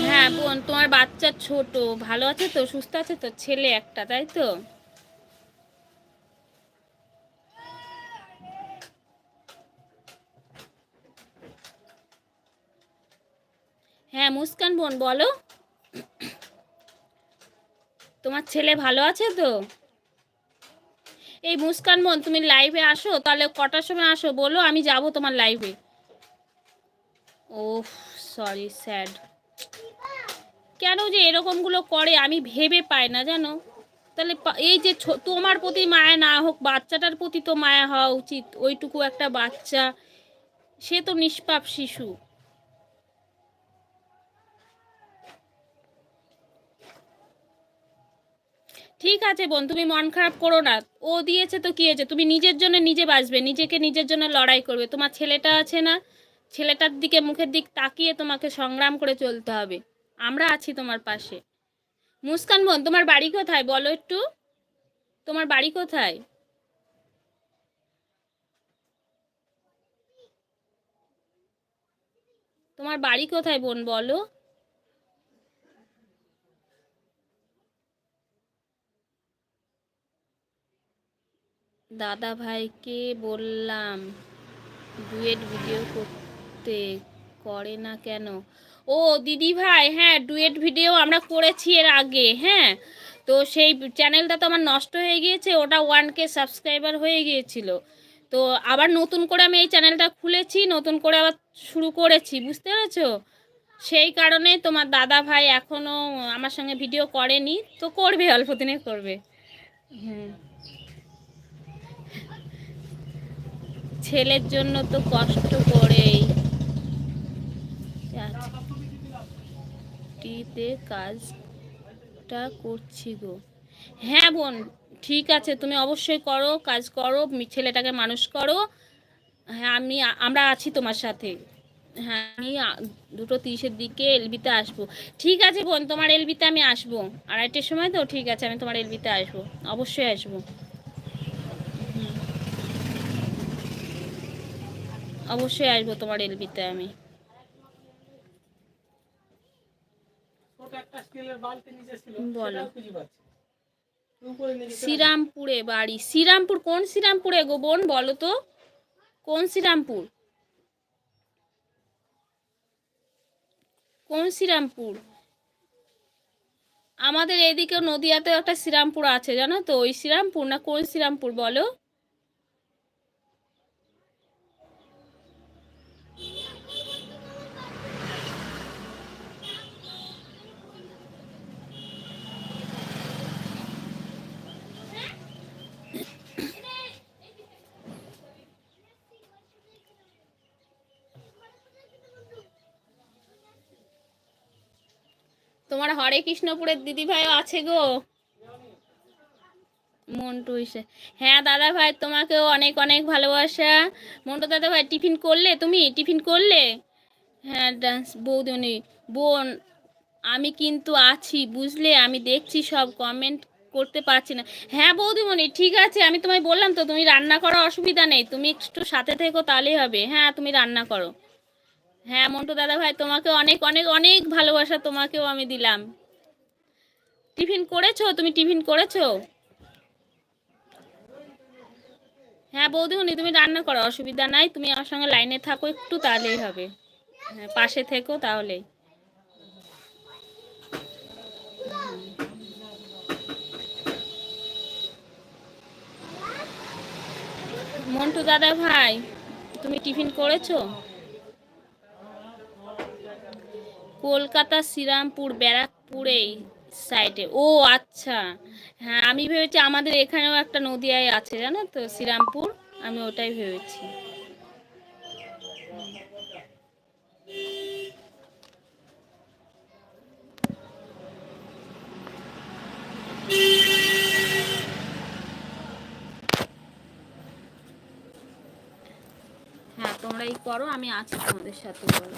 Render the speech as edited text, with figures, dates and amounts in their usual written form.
হ্যাঁ বোন, তোমার বাচ্চা ছোট ভালো আছে তো? সুস্থ আছে তো? ছেলে একটা, তাই তো? হ্যাঁ মুস্কান বোন বলো, তোমার ছেলে ভালো আছে তো? এই মুস্কান বোন, তুমি লাইভে আসো তাহলে, কটার সময় আসো বলো, আমি যাব তোমার লাইভে। ও সরি, স্যাড। কেন যে এরকমগুলো করে আমি ভেবে পাই না জানো। তাহলে এই যে তোমার প্রতি মায়া না হোক, বাচ্চাটার প্রতি তো মায়া হওয়া উচিত। ওইটুকু একটা বাচ্চা, সে তো নিষ্পাপ শিশু। ঠিক আছে বোন, তুমি মন খারাপ করো না। ও দিয়েছে তো কি হয়েছে, তুমি নিজের জন্য নিজে বাঁচবে, নিজেকে নিজের জন্য লড়াই করবে। তোমার ছেলেটা আছে না, ছেলেটার দিকে, মুখের দিক তাকিয়ে তোমাকে সংগ্রাম করে চলতে হবে। আমরা আছি তোমার পাশে। মুস্কান বোন, তোমার বাড়ি কোথায় বলো একটু, তোমার বাড়ি কোথায়? তোমার বাড়ি কোথায় বোন বলো? দাদা ভাইকে বললাম ডুয়েট ভিডিও করতে, করে না কেন? ও দিদি ভাই, হ্যাঁ ডুয়েট ভিডিও আমরা করেছি এর আগে, হ্যাঁ। তো সেই চ্যানেলটা তো আমার নষ্ট হয়ে গিয়েছে, ওটা 1K সাবস্ক্রাইবার হয়ে গিয়েছিল। তো আবার নতুন করে আমি এই চ্যানেলটা খুলেছি, নতুন করে আবার শুরু করেছি, বুঝতে পেরেছো? সেই কারণে তোমার দাদা ভাই এখনও আমার সঙ্গে ভিডিও করেনি, তো করবে, অল্প দিনে করবে। হুম, ছেলের জন্য তো কষ্ট করেই টিতে কাজটা করছি গো। হ্যাঁ বোন, ঠিক আছে, তুমি অবশ্যই করো, কাজ করো, ছেলেটাকে মানুষ করো। হ্যাঁ আমরা আছি তোমার সাথে। হ্যাঁ আমি 2:30-এর দিকে এলবিতে আসবো। ঠিক আছে বোন, তোমার এলবিতে আমি আসবো 2:30-এর সময় তো। ঠিক আছে, আমি তোমার এলবিতে আসবো, অবশ্যই আসবো। অবশ্যই আসবো তোমার এলবিতে আমি। বলো। শ্রীরামপুরে বাড়ি? শ্রীরামপুর কোন শ্রীরামপুরে গো বোন বলো তো, কোন শ্রীরামপুর? কোন শ্রীরামপুর? আমাদের এদিকেও নদিয়াতেও একটা শ্রীরামপুর আছে জানো তো, ওই শ্রীরামপুর না কোন শ্রীরামপুর বলো? তোমার হরে কৃষ্ণপুরের দিদিভাইও আছে গো, মন্টু হিসে। হ্যাঁ দাদা ভাই, তোমাকেও অনেক অনেক ভালোবাসা। মন্টু দাদা ভাই, টিফিন করলে? তুমি টিফিন করলে? হ্যাঁ ডান্স বৌদিনি বোন, আমি কিন্তু আছি বুঝলে, আমি দেখছি সব, কমেন্ট করতে পারছি না। হ্যাঁ বৌদিমণি ঠিক আছে, আমি তোমায় বললাম তো, তুমি রান্না করো, অসুবিধা নেই, তুমি একটু সাথে থেকো তাহলেই হবে। হ্যাঁ তুমি রান্না করো। হ্যাঁ মন্টু দাদা ভাই, তোমাকে অনেক অনেক অনেক ভালোবাসা, তোমাকেও আমি দিলাম। টিফিন করেছো? তুমি টিফিন করেছো? হ্যাঁ বৌদিমণি, তুমি রান্না করো, অসুবিধা নাই, তুমি আমার সঙ্গে লাইনে থাকো একটু, তাহলেই হবে। হ্যাঁ পাশে থেকো তাহলেই। মন্টু দাদা ভাই, তুমি টিফিন করেছো? কলকাতা শ্রীরামপুর ব্যারাকপুরেই সাইডে। ও আচ্ছা, হ্যাঁ আমি ভেবেছি আমাদের এখানেও একটা নদিয়ায় আছে জানো তো শ্রীরামপুর, আমি ওটাই ভেবেছি। হ্যাঁ তোমরাই করো, আমি আছি তোমাদের সাথে, বলো।